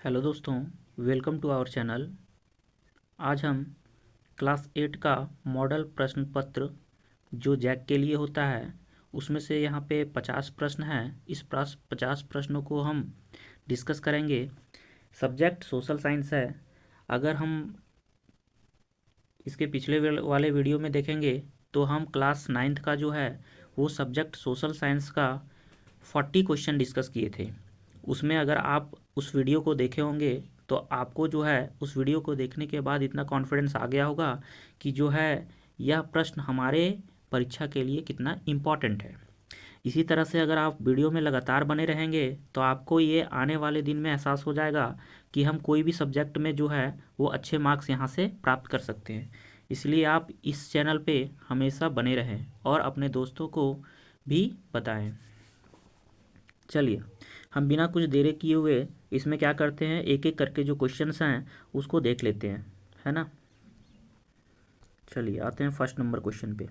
Hello दोस्तों, welcome to our channel. आज हम क्लास 8 का मॉडल प्रश्न पत्र जो जैक के लिए होता है उसमें से यहाँ पे 50 प्रश्न हैं। इस 50 प्रश्नों को हम डिस्कस करेंगे। सब्जेक्ट सोशल साइंस है। अगर हम इसके पिछले वाले वीडियो में देखेंगे तो हम क्लास 9th का जो है वो सब्जेक्ट सोशल साइंस का 40 क्वेश्चन डिस्कस किए थे। उसमें अगर आप उस वीडियो को देखे होंगे तो आपको जो है उस वीडियो को देखने के बाद इतना कॉन्फिडेंस आ गया होगा कि जो है यह प्रश्न हमारे परीक्षा के लिए कितना इम्पॉर्टेंट है। इसी तरह से अगर आप वीडियो में लगातार बने रहेंगे तो आपको ये आने वाले दिन में एहसास हो जाएगा कि हम कोई भी सब्जेक्ट में जो है वो अच्छे मार्क्स यहाँ से प्राप्त कर सकते हैं। इसलिए आप इस चैनल पे हमेशा बने रहें और अपने दोस्तों को भी बताएं। चलिए हम बिना कुछ देरी किए हुए इसमें क्या करते हैं, एक एक करके जो क्वेश्चंस हैं उसको देख लेते हैं, है ना। चलिए आते हैं फर्स्ट नंबर क्वेश्चन पे।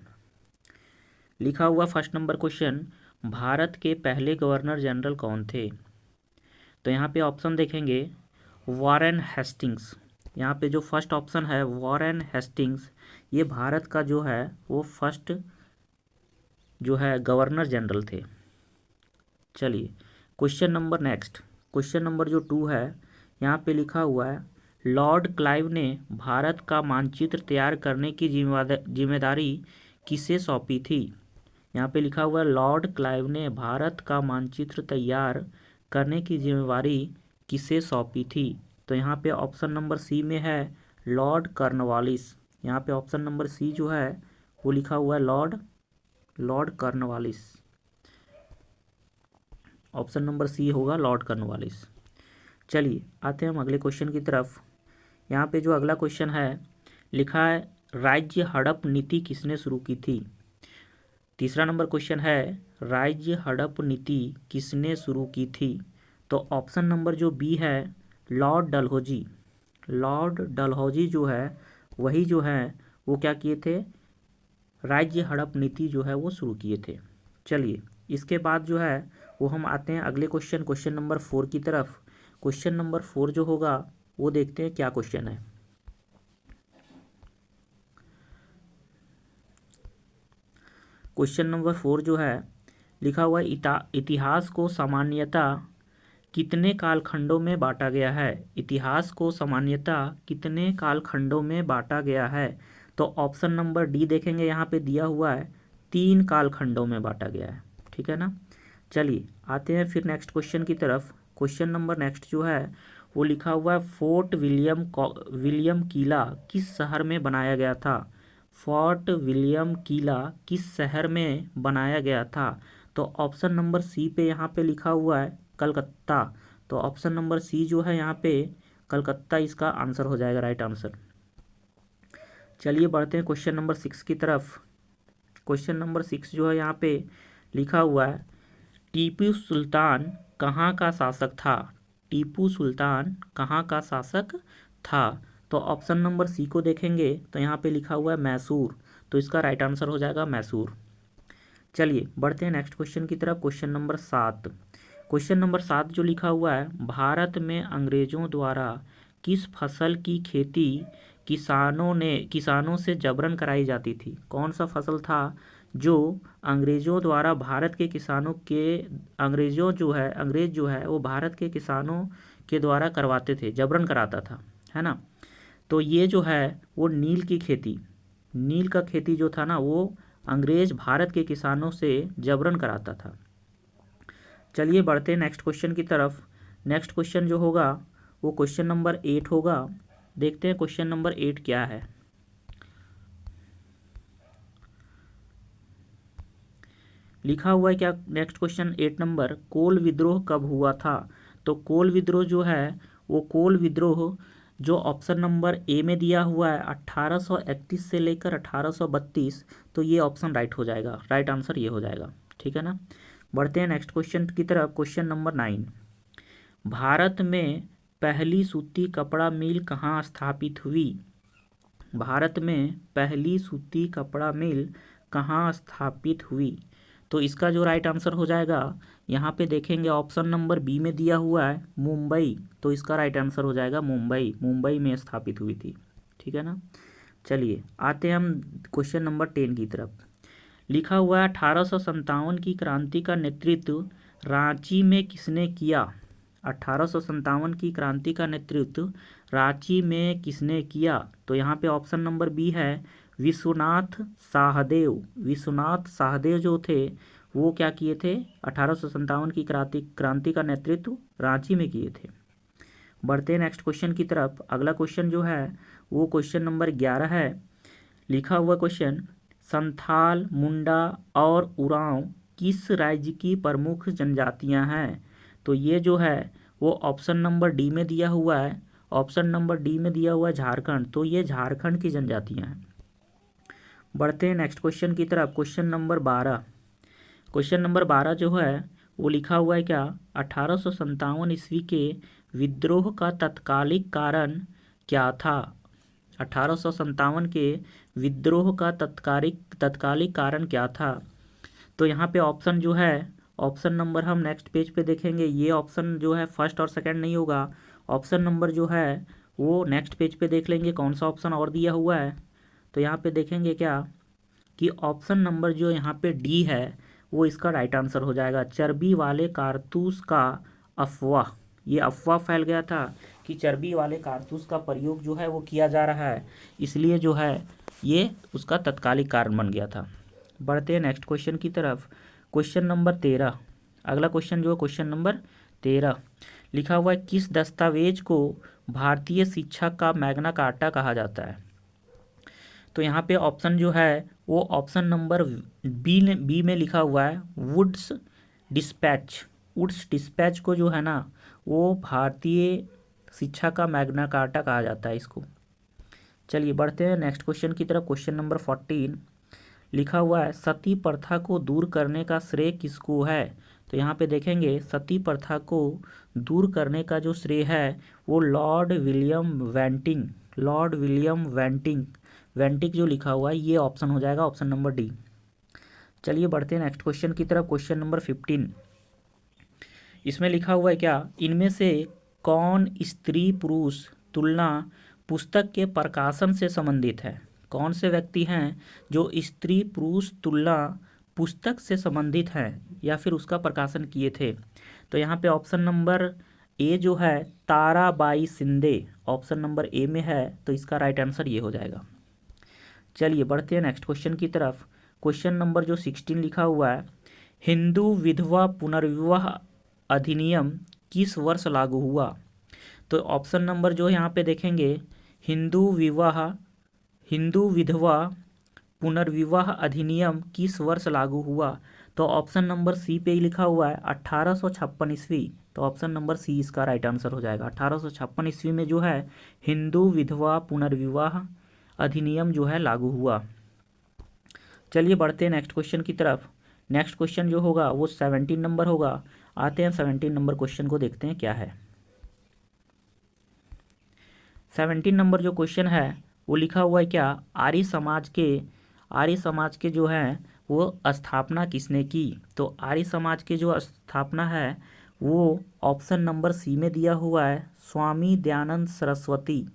लिखा हुआ फर्स्ट नंबर क्वेश्चन, भारत के पहले गवर्नर जनरल कौन थे। तो यहाँ पे ऑप्शन देखेंगे, वॉरेन हेस्टिंग्स। यहाँ पे जो फर्स्ट ऑप्शन है वॉरेन हेस्टिंग्स, ये भारत का जो है वो फर्स्ट जो है गवर्नर जनरल थे। चलिए question number next, question number जो 2 है यहाँ पे लिखा हुआ है, लॉर्ड क्लाइव ने भारत का मानचित्र तैयार करने की जिम्मेदारी किसे सौंपी थी। यहाँ पे लिखा हुआ है, लॉर्ड क्लाइव ने भारत का मानचित्र तैयार करने की जिम्मेदारी किसे सौंपी थी। तो यहाँ पे ऑप्शन नंबर सी में है लॉर्ड कॉर्नवालिस। यहाँ पे ऑप्शन नंबर सी जो है वो लिखा हुआ है Lord Cornwallis. Option number C होगा लॉर्ड कॉर्नवालिस। चलिए आते हैं हम अगले क्वेश्चन की तरफ। यहाँ पे जो अगला क्वेश्चन है लिखा है, राज्य हड़प नीति किसने शुरू की थी। तीसरा नंबर क्वेश्चन है, राज्य हड़प नीति किसने शुरू की थी। तो ऑप्शन नंबर जो बी है लॉर्ड डलहौजी। लॉर्ड डलहौजी जो है वही जो है वो क्या किए थे, राज्य हड़प नीति जो है वो शुरू किए थे। चलिए इसके बाद जो है वो हम आते हैं अगले क्वेश्चन, क्वेश्चन नंबर 4 की तरफ। क्वेश्चन नंबर 4 जो होगा वो देखते हैं क्या क्वेश्चन है। क्वेश्चन नंबर 4 जो है लिखा हुआ है, इतिहास को सामान्यतः कितने कालखंडों में बांटा गया है। इतिहास को सामान्यतः कितने कालखंडों में बांटा गया है। तो ऑप्शन नंबर डी देखेंगे, यहाँ पे दिया हुआ है 3 कालखंडों में बांटा गया है, ठीक है ना। चलिए आते हैं फिर नेक्स्ट क्वेश्चन की तरफ। क्वेश्चन नंबर नेक्स्ट जो है वो लिखा हुआ है, फोर्ट विलियम किला किस शहर में बनाया गया था। फोर्ट विलियम किला किस शहर में बनाया गया था। तो ऑप्शन नंबर सी पे यहाँ पे लिखा हुआ है कलकत्ता। तो ऑप्शन नंबर सी जो है यहाँ पे कलकत्ता इसका आंसर हो जाएगा, राइट आंसर। चलिए बढ़ते हैं क्वेश्चन नंबर 6 की तरफ। क्वेश्चन नंबर 6 जो है यहाँ पे लिखा हुआ है, टीपू सुल्तान कहाँ का शासक था। टीपू सुल्तान कहाँ का शासक था। तो ऑप्शन नंबर सी को देखेंगे तो यहाँ पे लिखा हुआ है मैसूर। तो इसका राइट आंसर हो जाएगा मैसूर। चलिए बढ़ते हैं नेक्स्ट क्वेश्चन की तरफ। क्वेश्चन नंबर 7, क्वेश्चन नंबर 7 जो लिखा हुआ है, भारत में अंग्रेजों द्वारा किस फसल की खेती किसानों से जबरन कराई जाती थी। कौन सा फसल था जो अंग्रेजों द्वारा भारत के किसानों के अंग्रेज जो है वो भारत के किसानों के द्वारा करवाते थे, जबरन कराता था, है ना। तो ये जो है वो नील का खेती जो था ना वो अंग्रेज भारत के किसानों से जबरन कराता था। चलिए बढ़ते हैं नेक्स्ट क्वेश्चन की तरफ। नेक्स्ट क्वेश्चन जो होगा वो क्वेश्चन नंबर 8 होगा। देखते हैं क्वेश्चन नंबर 8 क्या है। लिखा हुआ है क्या नेक्स्ट क्वेश्चन 8 नंबर, कोल विद्रोह कब हुआ था। तो कोल विद्रोह जो है वो कोल विद्रोह जो ऑप्शन नंबर ए में दिया हुआ है 1831 से लेकर 1832, तो ये ऑप्शन राइट हो जाएगा, राइट आंसर ये हो जाएगा, ठीक है ना। बढ़ते हैं नेक्स्ट क्वेश्चन की तरफ। क्वेश्चन नंबर 9, भारत में पहली सूती कपड़ा मिल कहाँ स्थापित हुई। भारत में पहली सूती कपड़ा मिल कहाँ स्थापित हुई। तो इसका जो राइट आंसर हो जाएगा, यहाँ पे देखेंगे ऑप्शन नंबर बी में दिया हुआ है मुंबई, तो इसका राइट आंसर हो जाएगा मुंबई। मुंबई में स्थापित हुई थी, ठीक है ना। चलिए आते हैं हम क्वेश्चन नंबर 10 की तरफ। लिखा हुआ है 1857 की क्रांति का नेतृत्व रांची में किसने किया। 1857 की क्रांति का नेतृत्व रांची में किसने किया। तो यहाँ पे ऑप्शन नंबर बी है विश्वनाथ साहदेव। विश्वनाथ साहदेव जो थे वो क्या किए थे, 1857 की क्रांति का नेतृत्व रांची में किए थे। बढ़ते हैं नेक्स्ट क्वेश्चन की तरफ। अगला क्वेश्चन जो है वो क्वेश्चन नंबर 11 है। लिखा हुआ क्वेश्चन, संथाल, मुंडा और उरांव किस राज्य की प्रमुख जनजातियां हैं। तो ये जो है वो ऑप्शन नंबर डी में दिया हुआ है। ऑप्शन नंबर डी में दिया हुआ है झारखंड, तो ये झारखंड की जनजातियां हैं। बढ़ते हैं नेक्स्ट क्वेश्चन की तरफ। Question number 12। क्वेश्चन नंबर 12 जो है वो लिखा हुआ है क्या, 1857 ईस्वी के विद्रोह का तत्कालिक कारण क्या था। 1857 के विद्रोह का तत्कालिक कारण क्या था। तो यहाँ पे ऑप्शन जो है, ऑप्शन नंबर हम नेक्स्ट पेज पे देखेंगे। ये ऑप्शन जो है फर्स्ट और सेकंड नहीं होगा, ऑप्शन नंबर जो है वो नेक्स्ट पेज पे देख लेंगे कौन सा ऑप्शन और दिया हुआ है। तो यहाँ पे देखेंगे क्या कि ऑप्शन नंबर जो यहाँ पे डी है वो इसका राइट आंसर हो जाएगा। चर्बी वाले कारतूस का अफवाह, ये अफवाह फैल गया था कि चर्बी वाले कारतूस का प्रयोग जो है वो किया जा रहा है, इसलिए जो है ये उसका तत्कालिक कारण बन गया था। बढ़ते हैं नेक्स्ट क्वेश्चन की तरफ। Question number 13। अगला क्वेश्चन जो है क्वेश्चन नंबर 13। लिखा हुआ है किस दस्तावेज को भारतीय शिक्षा का मैग्ना कार्टा कहा जाता है। तो यहाँ पे ऑप्शन जो है वो ऑप्शन नंबर बी में लिखा हुआ है वुड्स डिस्पैच। वुड्स डिस्पैच को जो है ना वो भारतीय शिक्षा का मैग्ना कार्टा कहा जाता है इसको। चलिए बढ़ते हैं नेक्स्ट क्वेश्चन की तरफ। Question number 14। लिखा हुआ है सती प्रथा को दूर करने का श्रेय किसको है। तो यहाँ पे देखेंगे सती प्रथा को दूर करने का जो श्रेय है वो लॉर्ड विलियम वेंटिंग, लॉर्ड विलियम वेंटिक जो लिखा हुआ है ये ऑप्शन हो जाएगा, ऑप्शन नंबर डी। चलिए बढ़ते हैं नेक्स्ट क्वेश्चन की तरफ। Question number 15। इसमें लिखा हुआ है क्या, इनमें से कौन स्त्री पुरुष तुलना पुस्तक के प्रकाशन से संबंधित है। कौन से व्यक्ति हैं जो स्त्री पुरुष तुलना पुस्तक से संबंधित हैं या फिर उसका प्रकाशन किए थे। तो यहाँ पे ऑप्शन नंबर ए जो है Tarabai Shinde, option number A में है, तो इसका राइट आंसर ये हो जाएगा। चलिए बढ़ते हैं नेक्स्ट क्वेश्चन की तरफ। क्वेश्चन नंबर जो 16 लिखा हुआ है, हिंदू विधवा पुनर्विवाह अधिनियम किस वर्ष लागू हुआ। तो ऑप्शन नंबर जो यहाँ पे देखेंगे हिंदू विधवा पुनर्विवाह अधिनियम किस वर्ष लागू हुआ। तो ऑप्शन नंबर सी पे ही लिखा हुआ है 1856 ईस्वी, तो ऑप्शन नंबर सी इसका राइट आंसर हो जाएगा। 1856 ईस्वी में जो है हिंदू विधवा पुनर्विवाह अधिनियम जो है लागू हुआ। चलिए बढ़ते हैं नेक्स्ट क्वेश्चन की तरफ। नेक्स्ट क्वेश्चन जो होगा वो 17 नंबर होगा। आते हैं 17 नंबर क्वेश्चन को देखते हैं क्या है। 17 नंबर जो क्वेश्चन है वो लिखा हुआ है क्या, आर्य समाज के जो है वो स्थापना किसने की। तो आर्य समाज के जो स्थापना है वो ऑप्शन नंबर सी में दिया हुआ है स्वामी दयानंद सरस्वती।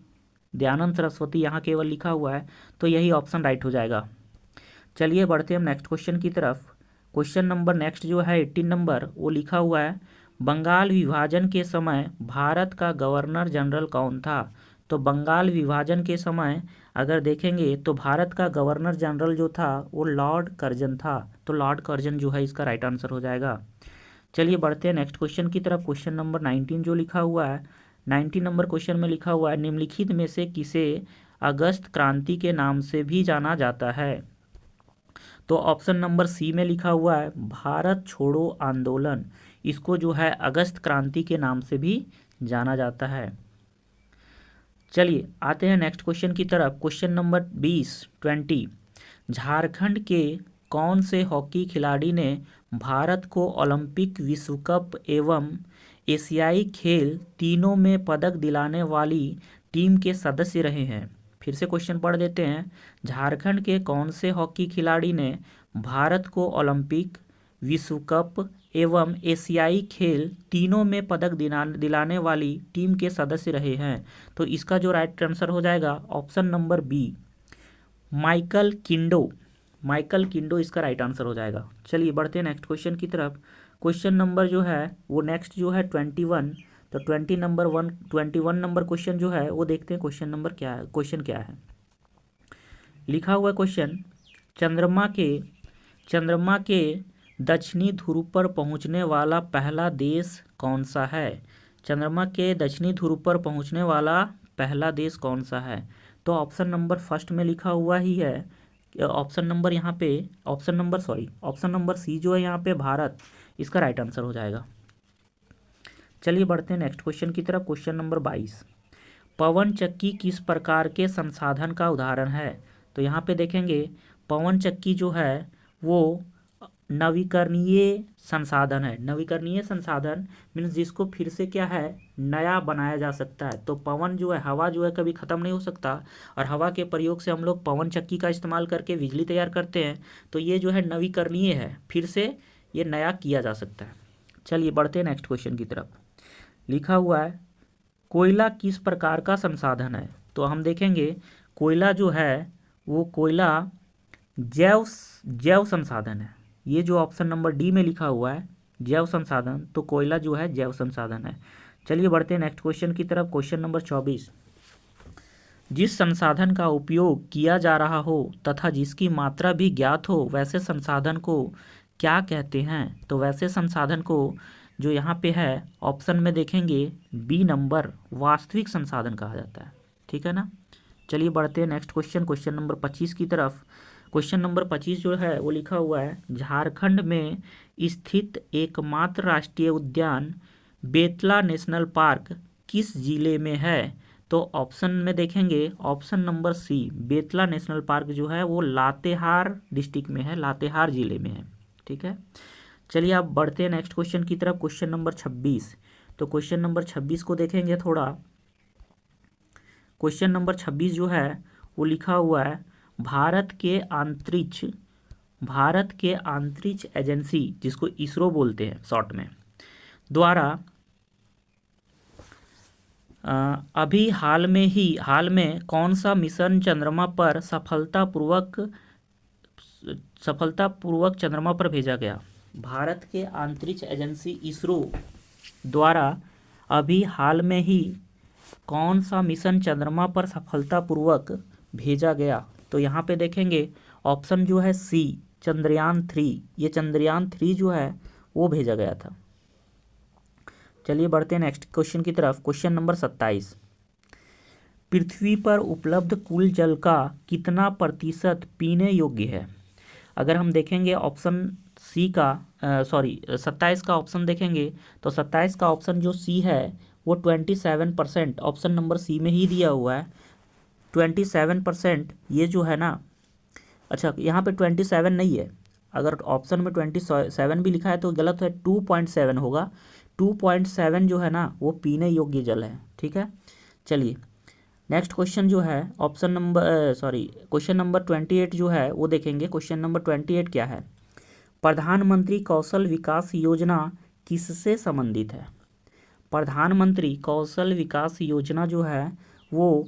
दयानंद सरस्वती यहाँ केवल लिखा हुआ है, तो यही ऑप्शन राइट हो जाएगा। चलिए बढ़ते हैं हम नेक्स्ट क्वेश्चन की तरफ। क्वेश्चन नंबर नेक्स्ट जो है 18 नंबर वो लिखा हुआ है बंगाल विभाजन के समय भारत का गवर्नर जनरल कौन था। तो बंगाल विभाजन के समय अगर देखेंगे तो भारत का गवर्नर जनरल जो था वो लॉर्ड कर्जन था, तो लॉर्ड कर्जन जो है इसका राइट आंसर हो जाएगा। चलिए बढ़ते हैं नेक्स्ट क्वेश्चन की तरफ। क्वेश्चन नंबर 19 जो लिखा हुआ है, 19 नंबर क्वेश्चन में लिखा हुआ है निम्नलिखित में से किसे अगस्त क्रांति के नाम से भी जाना जाता है। तो ऑप्शन नंबर सी में लिखा हुआ है भारत छोड़ो आंदोलन, इसको जो है अगस्त क्रांति के नाम से भी जाना जाता है। चलिए आते हैं नेक्स्ट क्वेश्चन की तरफ। क्वेश्चन नंबर 20 झारखंड के कौन से हॉकी खिलाड़ी ने भारत को ओलंपिक, विश्व कप एवं एशियाई खेल तीनों में पदक दिलाने वाली टीम के सदस्य रहे हैं। फिर से क्वेश्चन पढ़ देते हैं। झारखंड के कौन से हॉकी खिलाड़ी ने भारत को ओलंपिक, विश्व कप एवं एशियाई खेल तीनों में पदक दिलाने वाली टीम के सदस्य रहे हैं। तो इसका जो राइट आंसर हो जाएगा ऑप्शन नंबर बी, माइकल किंडो। माइकल किंडो इसका राइट आंसर हो जाएगा। चलिए बढ़ते हैं नेक्स्ट क्वेश्चन की तरफ। क्वेश्चन नंबर जो है वो नेक्स्ट जो है 21। तो 21 नंबर क्वेश्चन जो है वो देखते हैं क्वेश्चन क्या है। लिखा हुआ क्वेश्चन, चंद्रमा के दक्षिणी ध्रुव पर पहुंचने वाला पहला देश कौन सा है? चंद्रमा के दक्षिणी ध्रुव पर पहुंचने वाला पहला देश कौन सा है? तो ऑप्शन नंबर फर्स्ट में लिखा हुआ ही है, ऑप्शन नंबर सी जो है यहाँ पे भारत, इसका राइट आंसर हो जाएगा। चलिए बढ़ते हैं नेक्स्ट क्वेश्चन की तरफ। क्वेश्चन नंबर 22, पवन चक्की किस प्रकार के संसाधन का उदाहरण है? तो यहाँ पे देखेंगे पवन चक्की जो है वो नवीकरणीय संसाधन है। नवीकरणीय संसाधन मीन्स जिसको फिर से क्या है, नया बनाया जा सकता है। तो पवन जो है, हवा जो है कभी ख़त्म नहीं हो सकता, और हवा के प्रयोग से हम लोग पवन चक्की का इस्तेमाल करके बिजली तैयार करते हैं। तो ये जो है नवीकरणीय है, फिर से ये नया किया जा सकता है। चलिए बढ़ते हैं नेक्स्ट क्वेश्चन की तरफ। लिखा हुआ है कोयला किस प्रकार का संसाधन है? तो हम देखेंगे कोयला जो है वो कोयला जैव संसाधन है। ये जो ऑप्शन नंबर डी में लिखा हुआ है जैव संसाधन, तो कोयला जो है जैव संसाधन है। चलिए बढ़ते हैं नेक्स्ट क्वेश्चन की तरफ। क्वेश्चन नंबर 24, जिस संसाधन का उपयोग किया जा रहा हो तथा जिसकी मात्रा भी ज्ञात हो वैसे संसाधन को क्या कहते हैं? तो वैसे संसाधन को जो यहाँ पे है ऑप्शन में देखेंगे बी नंबर, वास्तविक संसाधन कहा जाता है। ठीक है ना। चलिए बढ़ते हैं नेक्स्ट क्वेश्चन नंबर 25 की तरफ। क्वेश्चन नंबर 25 जो है वो लिखा हुआ है झारखंड में स्थित एकमात्र राष्ट्रीय उद्यान बेतला नेशनल पार्क किस जिले में है? तो ऑप्शन में देखेंगे option number C, Betla national park जो है वो लातेहार डिस्ट्रिक्ट में है, लातेहार जिले में है। ठीक है। चलिए आप बढ़ते हैं नेक्स्ट क्वेश्चन की तरफ। Question number 26। तो क्वेश्चन नंबर 26 को देखेंगे थोड़ा। क्वेश्चन नंबर 26 जो है वो लिखा हुआ है भारत के अंतरिक्ष एजेंसी, जिसको इसरो बोलते हैं शॉर्ट में, द्वारा अभी हाल में कौन सा मिशन चंद्रमा पर सफलतापूर्वक चंद्रमा पर भेजा गया? भारत के अंतरिक्ष एजेंसी इसरो द्वारा अभी हाल में ही कौन सा मिशन चंद्रमा पर सफलतापूर्वक भेजा गया? तो यहाँ पे देखेंगे ऑप्शन जो है सी, चंद्रयान 3। ये चंद्रयान 3 जो है वो भेजा गया था। चलिए बढ़ते हैं नेक्स्ट क्वेश्चन की तरफ। क्वेश्चन नंबर 27, पृथ्वी पर उपलब्ध कुल जल का कितना प्रतिशत पीने योग्य है? अगर हम देखेंगे ऑप्शन सी का 27 का ऑप्शन देखेंगे तो 27 का ऑप्शन जो सी है वो 27%, ऑप्शन नंबर सी में ही दिया हुआ है 27%। ये जो है ना, अच्छा यहाँ पे 27 नहीं है, अगर ऑप्शन में 27 भी लिखा है तो गलत है, 2.7 होगा। 2.7 जो है ना वो पीने योग्य जल है। ठीक है। चलिए नेक्स्ट क्वेश्चन जो है क्वेश्चन नंबर 28 जो है वो देखेंगे। क्वेश्चन नंबर 28 क्या है? प्रधानमंत्री कौशल विकास योजना किससे संबंधित है? प्रधानमंत्री कौशल विकास योजना जो है वो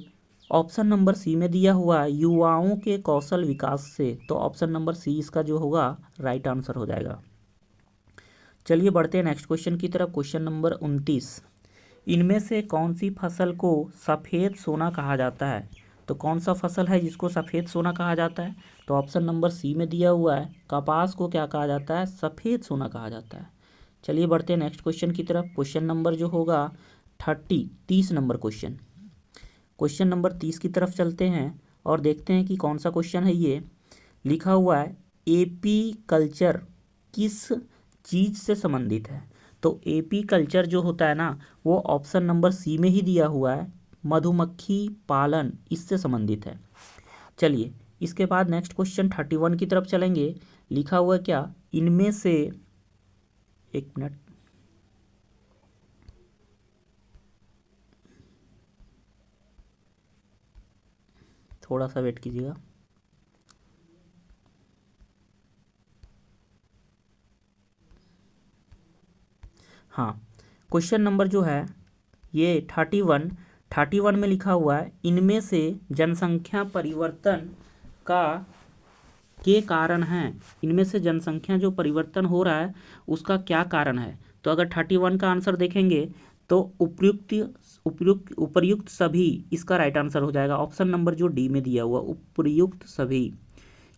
ऑप्शन नंबर सी में दिया हुआ है युवाओं के कौशल विकास से। तो ऑप्शन नंबर सी इसका जो होगा राइट आंसर हो जाएगा। चलिए बढ़ते हैं नेक्स्ट क्वेश्चन की तरफ। क्वेश्चन नंबर 29, इनमें से कौन सी फसल को सफ़ेद सोना कहा जाता है? तो कौन सा फसल है जिसको सफ़ेद सोना कहा जाता है? तो ऑप्शन नंबर सी में दिया हुआ है कपास को क्या कहा जाता है? सफ़ेद सोना कहा जाता है। चलिए बढ़ते हैं नेक्स्ट क्वेश्चन की तरफ। क्वेश्चन नंबर जो होगा 30 नंबर क्वेश्चन नंबर 30 की तरफ चलते हैं और देखते हैं कि कौन सा क्वेश्चन है। ये लिखा हुआ है एपी कल्चर किस चीज़ से संबंधित है? तो एपी कल्चर जो होता है ना वो ऑप्शन नंबर सी में ही दिया हुआ है मधुमक्खी पालन, इससे संबंधित है। चलिए इसके बाद नेक्स्ट क्वेश्चन 31 की तरफ चलेंगे। लिखा हुआ है क्या? इनमें से, एक मिनट, थोड़ा सा वेट कीजिएगा। हाँ, क्वेश्चन नंबर जो है ये 31 में लिखा हुआ है, इनमें से जनसंख्या परिवर्तन का के कारण हैं। इनमें से जनसंख्या जो परिवर्तन हो रहा है उसका क्या कारण है। तो अगर 31 का आंसर देखेंगे तो उपर्युक्त सभी इसका राइट आंसर हो जाएगा। ऑप्शन नंबर जो डी में दिया हुआ उपर्युक्त सभी,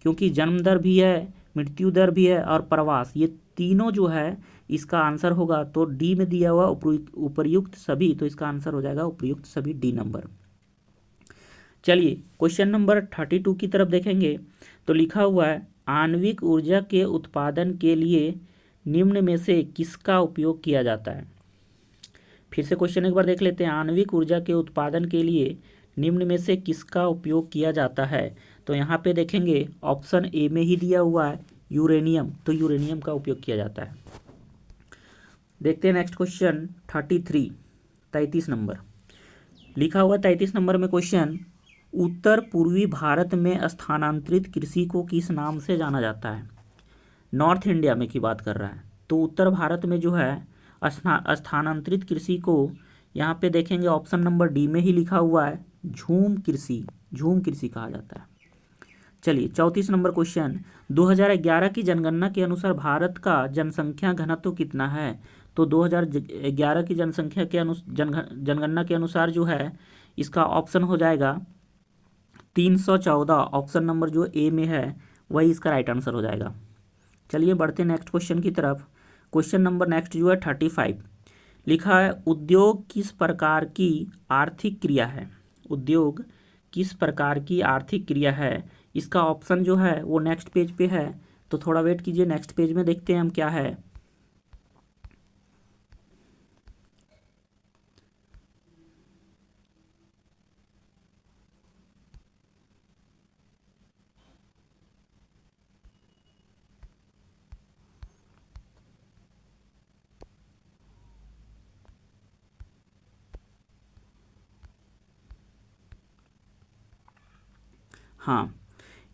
क्योंकि जन्म दर भी है, मृत्यु दर भी है और प्रवास, ये तीनों जो है इसका आंसर होगा। तो डी में दिया हुआ उपर्युक्त सभी, तो इसका आंसर हो जाएगा उपर्युक्त सभी, डी नंबर। चलिए क्वेश्चन नंबर 32 की तरफ देखेंगे तो लिखा हुआ है, आणविक ऊर्जा के उत्पादन के लिए निम्न में से किसका उपयोग किया जाता है। फिर से क्वेश्चन एक बार देख लेते हैं, आणविक ऊर्जा के उत्पादन के लिए निम्न में से किसका उपयोग किया जाता है। तो यहाँ पे देखेंगे ऑप्शन ए में ही दिया हुआ है यूरेनियम, तो यूरेनियम का उपयोग किया जाता है। देखते हैं नेक्स्ट क्वेश्चन 33 नंबर लिखा हुआ। 33 नंबर में क्वेश्चन, उत्तर पूर्वी भारत में स्थानांतरित कृषि को किस नाम से जाना जाता है। नॉर्थ इंडिया में की बात कर रहा है, तो उत्तर भारत में जो है स्थानांतरित कृषि को यहाँ पे देखेंगे ऑप्शन नंबर डी में ही लिखा हुआ है झूम कृषि कहा जाता है। चलिए 34 नंबर क्वेश्चन, 2011 की जनगणना के अनुसार भारत का जनसंख्या घनत्व कितना है। तो 2011 की जनसंख्या के जनगणना के अनुसार जो है इसका ऑप्शन हो जाएगा 314। ऑप्शन नंबर जो ए में है वही इसका राइट आंसर हो जाएगा। चलिए बढ़ते नेक्स्ट क्वेश्चन की तरफ। क्वेश्चन नंबर नेक्स्ट जो है 35 लिखा है, उद्योग किस प्रकार की आर्थिक क्रिया है। उद्योग किस प्रकार की आर्थिक क्रिया है, इसका ऑप्शन जो है वो नेक्स्ट पेज पे है, तो थोड़ा वेट कीजिए, नेक्स्ट पेज में देखते हैं हम क्या है। हाँ,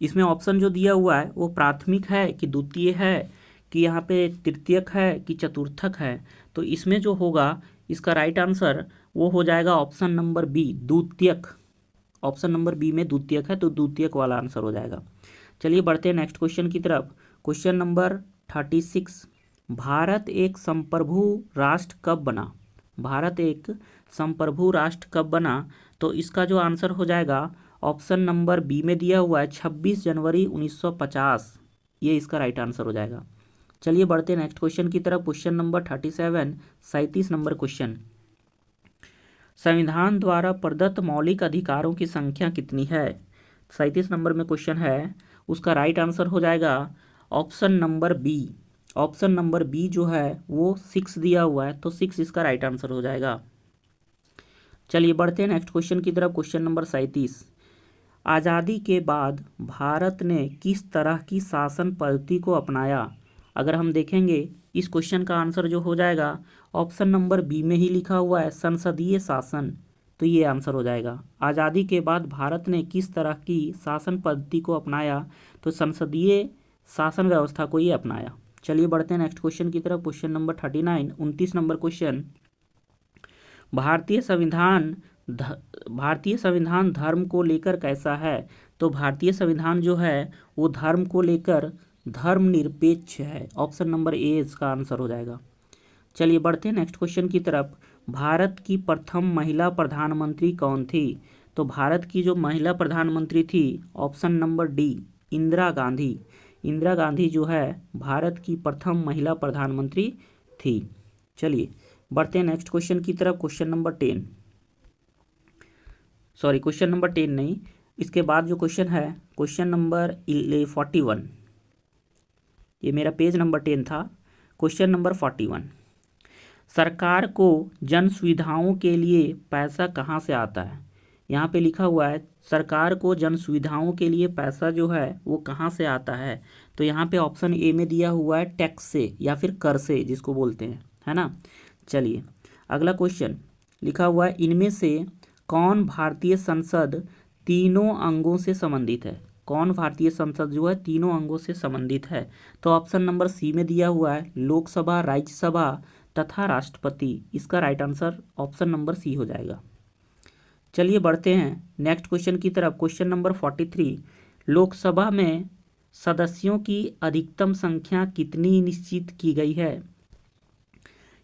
इसमें ऑप्शन जो दिया हुआ है वो प्राथमिक है कि द्वितीय है कि यहाँ पे तृतीयक है कि चतुर्थक है। तो इसमें जो होगा इसका राइट आंसर वो हो जाएगा ऑप्शन नंबर बी द्वितीयक। ऑप्शन नंबर बी में द्वितीयक है, तो द्वितीयक वाला आंसर हो जाएगा। चलिए बढ़ते हैं नेक्स्ट क्वेश्चन की तरफ। क्वेश्चन नंबर 36, भारत एक संप्रभु राष्ट्र कब बना। भारत एक संप्रभु राष्ट्र कब बना, तो इसका जो आंसर हो जाएगा ऑप्शन नंबर बी में दिया हुआ है 26 जनवरी 1950, ये इसका राइट आंसर हो जाएगा। चलिए बढ़ते हैं नेक्स्ट क्वेश्चन की तरफ। क्वेश्चन नंबर 37 37 नंबर क्वेश्चन, संविधान द्वारा प्रदत्त मौलिक अधिकारों की संख्या कितनी है। 37 नंबर में क्वेश्चन है, उसका राइट आंसर हो जाएगा option number B. Option number B जो है वो 6 दिया हुआ है, तो 6 इसका राइट आंसर हो जाएगा। चलिए बढ़ते हैं नेक्स्ट क्वेश्चन की तरफ। क्वेश्चन नंबर 37, आज़ादी के बाद भारत ने किस तरह की शासन पद्धति को अपनाया। अगर हम देखेंगे इस क्वेश्चन का आंसर जो हो जाएगा ऑप्शन नंबर बी में ही लिखा हुआ है संसदीय शासन, तो ये आंसर हो जाएगा। आज़ादी के बाद भारत ने किस तरह की शासन पद्धति को अपनाया, तो संसदीय शासन व्यवस्था को ये अपनाया। चलिए बढ़ते हैं नेक्स्ट क्वेश्चन की तरफ। क्वेश्चन नंबर 39 29 नंबर क्वेश्चन, भारतीय संविधान धर्म को लेकर कैसा है। तो भारतीय संविधान जो है वो धर्म को लेकर धर्मनिरपेक्ष है। ऑप्शन नंबर ए इसका आंसर हो जाएगा। चलिए बढ़ते हैं नेक्स्ट क्वेश्चन की तरफ। भारत की प्रथम महिला प्रधानमंत्री कौन थी। तो भारत की जो महिला प्रधानमंत्री थी option number D Indira Gandhi. Indira Gandhi जो है भारत की प्रथम महिला प्रधानमंत्री थी। चलिए बढ़ते हैं नेक्स्ट क्वेश्चन की तरफ। क्वेश्चन नंबर 10 नहीं, इसके बाद जो क्वेश्चन है क्वेश्चन नंबर 41, ये मेरा पेज नंबर 10 था। क्वेश्चन नंबर 41, सरकार को जन सुविधाओं के लिए पैसा कहाँ से आता है। यहाँ पे लिखा हुआ है सरकार को जन सुविधाओं के लिए पैसा जो है वो कहाँ से आता है। तो यहाँ पे ऑप्शन ए में दिया हुआ है टैक्स से या फिर कर से जिसको बोलते हैं, है ना। चलिए अगला क्वेश्चन लिखा हुआ है, इनमें से कौन भारतीय संसद तीनों अंगों से संबंधित है। कौन भारतीय संसद जो है तीनों अंगों से संबंधित है। तो ऑप्शन नंबर सी में दिया हुआ है लोकसभा, राज्यसभा तथा राष्ट्रपति। इसका right answer option number C हो जाएगा। चलिए बढ़ते हैं नेक्स्ट क्वेश्चन की तरफ। क्वेश्चन नंबर 43, लोकसभा में सदस्यों की अधिकतम संख्या कितनी निश्चित की गई है।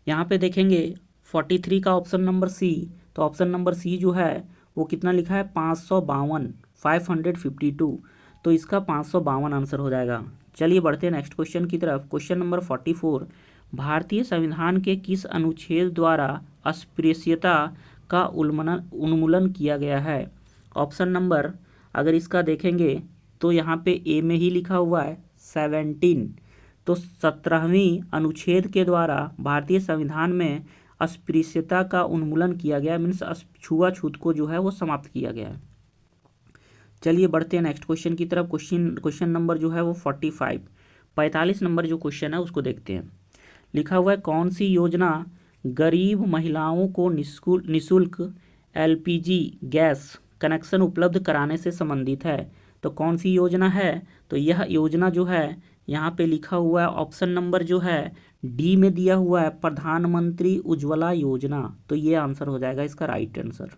यहाँ पे देखेंगे 43 का ऑप्शन नंबर सी, तो ऑप्शन नंबर सी जो है वो कितना लिखा है 552, 552, तो इसका 552 आंसर हो जाएगा। चलिए बढ़ते हैं नेक्स्ट क्वेश्चन की तरफ। क्वेश्चन नंबर 44, भारतीय संविधान के किस अनुच्छेद द्वारा अस्पृश्यता का उन्मूलन किया गया है। ऑप्शन नंबर अगर इसका देखेंगे तो यहाँ पे ए में ही लिखा हुआ है 17, तो 17वीं अनुच्छेद के द्वारा भारतीय संविधान में अस्पृश्यता का उन्मूलन किया गया, मीन्स छुआछूत को जो है वो समाप्त किया गया है। चलिए बढ़ते हैं नेक्स्ट क्वेश्चन की तरफ। क्वेश्चन नंबर जो है वो 45 नंबर जो क्वेश्चन है उसको देखते हैं। लिखा हुआ है कौन सी योजना गरीब महिलाओं को निःशुल्क एलपीजी गैस कनेक्शन उपलब्ध कराने से संबंधित है। तो कौन सी योजना है, तो यह योजना जो है यहाँ पे लिखा हुआ है ऑप्शन नंबर जो है डी में दिया हुआ है प्रधानमंत्री उज्ज्वला योजना, तो ये आंसर हो जाएगा इसका राइट आंसर।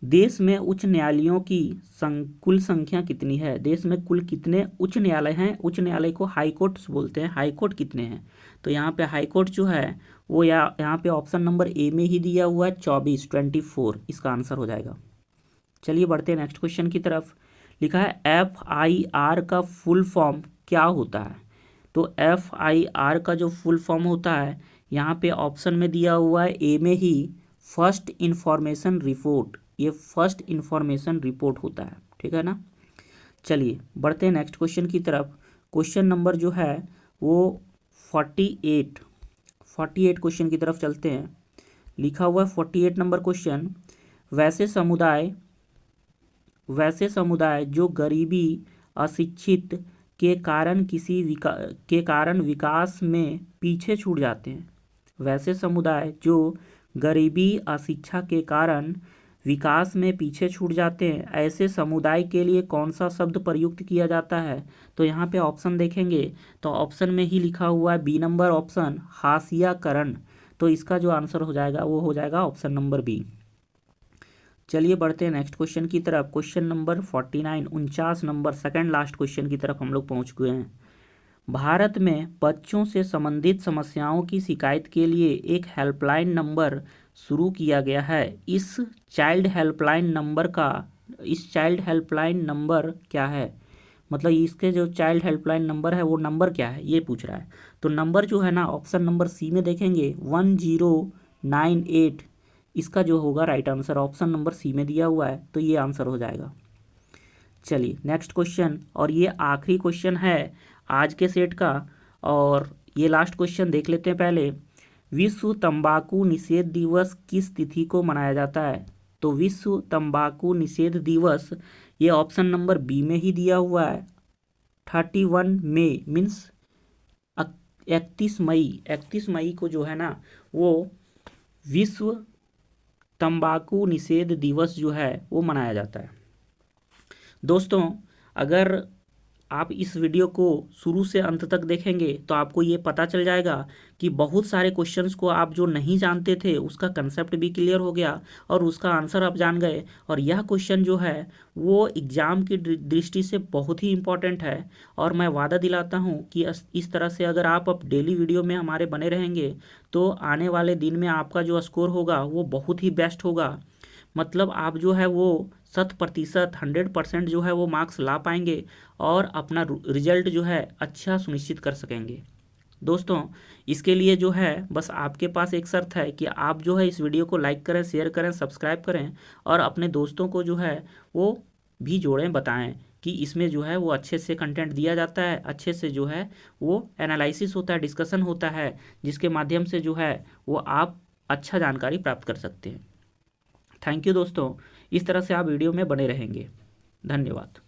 देश में उच्च न्यायालयों की कुल संख्या कितनी है। देश में कुल कितने उच्च न्यायालय हैं। उच्च न्यायालय को हाई कोर्ट्स बोलते हैं। हाई कोर्ट कितने हैं, तो यहाँ पे हाई कोर्ट जो है वो यहाँ पे ऑप्शन नंबर ए में ही दिया हुआ है 24, इसका आंसर हो जाएगा। चलिए बढ़ते हैं नेक्स्ट क्वेश्चन की तरफ। लिखा है FIR का फुल फॉर्म क्या होता है। तो FIR का जो फुल फॉर्म होता है यहाँ पे ऑप्शन में दिया हुआ है ए में ही फर्स्ट इंफॉर्मेशन रिपोर्ट, ये फर्स्ट इंफॉर्मेशन रिपोर्ट होता है, ठीक है ना। चलिए बढ़ते हैं नेक्स्ट क्वेश्चन की तरफ। क्वेश्चन नंबर जो है वो 48 क्वेश्चन की तरफ चलते हैं। लिखा हुआ है 48 नंबर क्वेश्चन, वैसे समुदाय जो गरीबी अशिक्षित के कारण विकास में पीछे छूट जाते हैं। वैसे समुदाय जो गरीबी अशिक्षा के कारण विकास में पीछे छूट जाते हैं, ऐसे समुदाय के लिए कौन सा शब्द प्रयुक्त किया जाता है। तो यहाँ पे ऑप्शन देखेंगे तो ऑप्शन में ही लिखा हुआ है बी नंबर ऑप्शन हाशियाकरण, तो इसका जो आंसर हो जाएगा वो हो जाएगा ऑप्शन नंबर बी। चलिए बढ़ते हैं नेक्स्ट क्वेश्चन की तरफ। Question number 49 number second last question की तरफ हम लोग पहुँच गए हैं। भारत में बच्चों से संबंधित समस्याओं की शिकायत के लिए एक हेल्पलाइन नंबर शुरू किया गया है। इस चाइल्ड हेल्पलाइन नंबर क्या है, मतलब इसके जो चाइल्ड हेल्पलाइन नंबर है वो नंबर क्या है ये पूछ रहा है। तो नंबर जो है ना ऑप्शन नंबर सी में देखेंगे 1098, इसका जो होगा right answer option number C में दिया हुआ है, तो ये आंसर हो जाएगा। चलिए नेक्स्ट क्वेश्चन, और ये आखिरी क्वेश्चन है आज के सेट का, और ये लास्ट क्वेश्चन देख लेते हैं पहले। विश्व तंबाकू निषेध दिवस किस तिथि को मनाया जाता है। तो विश्व तंबाकू निषेध दिवस ये ऑप्शन नंबर बी में ही दिया हुआ है 31 मई, मीन्स 31 मई को जो है ना वो विश्व तंबाकू निषेध दिवस जो है वो मनाया जाता है। दोस्तों अगर आप इस वीडियो को शुरू से अंत तक देखेंगे तो आपको ये पता चल जाएगा कि बहुत सारे क्वेश्चंस को आप जो नहीं जानते थे उसका कंसेप्ट भी क्लियर हो गया और उसका आंसर आप जान गए। और यह क्वेश्चन जो है वो एग्ज़ाम की दृष्टि से बहुत ही इम्पॉर्टेंट है, और मैं वादा दिलाता हूँ कि इस तरह से अगर आप अब डेली वीडियो में हमारे बने रहेंगे तो आने वाले दिन में आपका जो स्कोर होगा वो बहुत ही बेस्ट होगा। मतलब आप जो है वो 100% जो है वो मार्क्स ला पाएंगे और अपना रिजल्ट जो है अच्छा सुनिश्चित कर सकेंगे। दोस्तों इसके लिए जो है बस आपके पास एक शर्त है कि आप जो है इस वीडियो को लाइक करें, शेयर करें, सब्सक्राइब करें और अपने दोस्तों को जो है वो भी जोड़ें, बताएं कि इसमें जो है वो अच्छे से कंटेंट दिया जाता है, अच्छे से जो है वो एनालिसिस होता है, डिस्कशन होता है, जिसके माध्यम से जो है वो आप अच्छा जानकारी प्राप्त कर सकते हैं। थैंक यू दोस्तों, इस तरह से आप वीडियो में बने रहेंगे। धन्यवाद।